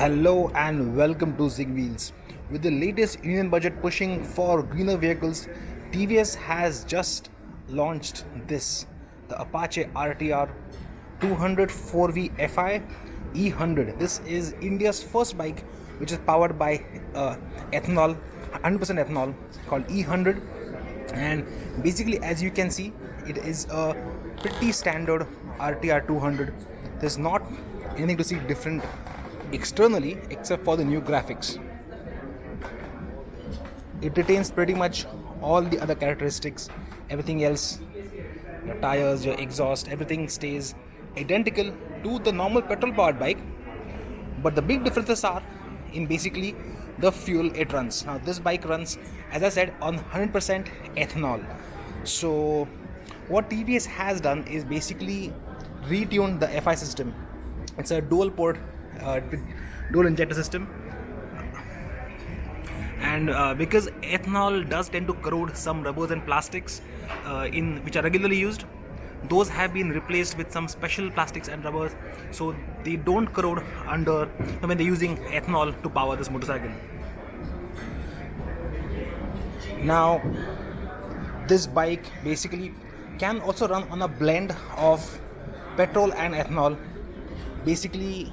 Hello and welcome to ZigWheels. With the latest Union budget pushing for greener vehicles, TVS has just launched the Apache RTR 200 4V Fi E100. This is India's first bike which is powered by ethanol, 100% ethanol, called E100. And basically, as you can see, it is a pretty standard RTR 200. There's not anything to see different externally except for the new graphics. It retains pretty much all the other characteristics. Everything else, your tires, your exhaust, everything stays identical to the normal petrol powered bike, but the big differences are in basically the fuel it runs. Now this bike runs, as I said, on 100% ethanol. So what TVS has done is basically retuned the Fi system. It's a dual port dual injector system, and because ethanol does tend to corrode some rubbers and plastics which are regularly used, those have been replaced with some special plastics and rubbers so they don't corrode when they're using ethanol to power this motorcycle. Now this bike basically can also run on a blend of petrol and ethanol, basically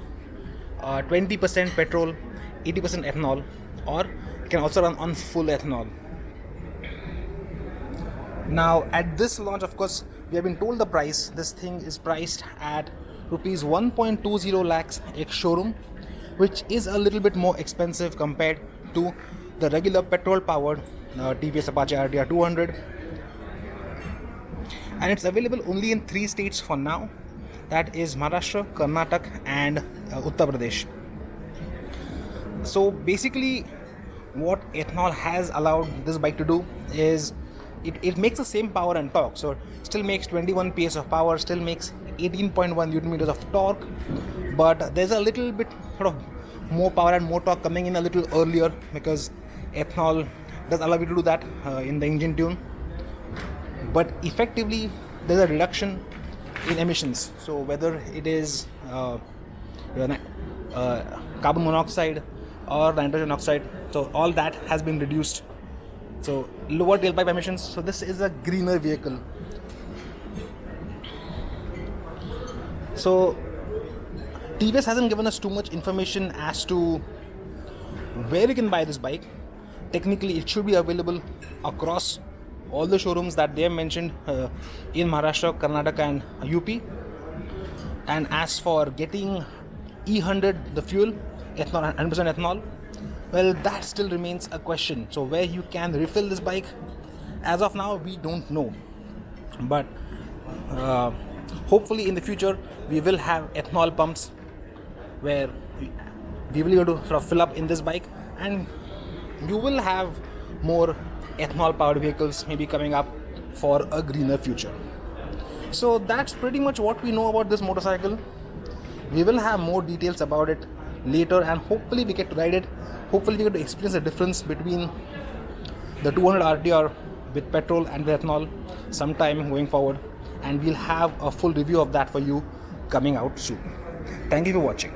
20% petrol, 80% ethanol, or it can also run on full ethanol. Now at this launch, of course, we have been told the price. This thing is priced at rupees 1.20 lakhs ex-showroom, which is a little bit more expensive compared to the regular petrol powered TVS Apache RTR 200, and it's available only in 3 states for now. That is Maharashtra, Karnataka and Uttar Pradesh. So basically what ethanol has allowed this bike to do is it makes the same power and torque. So it still makes 21 PS of power, still makes 18.1 Newton meters of torque, but there's a little bit sort of more power and more torque coming in a little earlier because ethanol does allow you to do that in the engine tune. But effectively there's a reduction in emissions. So whether it is carbon monoxide or nitrogen oxide, so all that has been reduced. So lower tailpipe emissions. So this is a greener vehicle. So TVS hasn't given us too much information as to where we can buy this bike. Technically it should be available across all the showrooms that they have mentioned in Maharashtra, Karnataka and UP. And as for getting E100, the fuel, ethanol, 100% ethanol, well, that still remains a question. So where you can refill this bike, as of now, we don't know. But hopefully in the future, we will have ethanol pumps where we will be able to sort of fill up in this bike, and you will have more ethanol powered vehicles maybe coming up for a greener future. So that's pretty much what we know about this motorcycle. We will have more details about it later, and hopefully we get to ride it. Hopefully we get to experience the difference between the 200 RTR with petrol and with ethanol sometime going forward, and we'll have a full review of that for you coming out soon. Thank you for watching.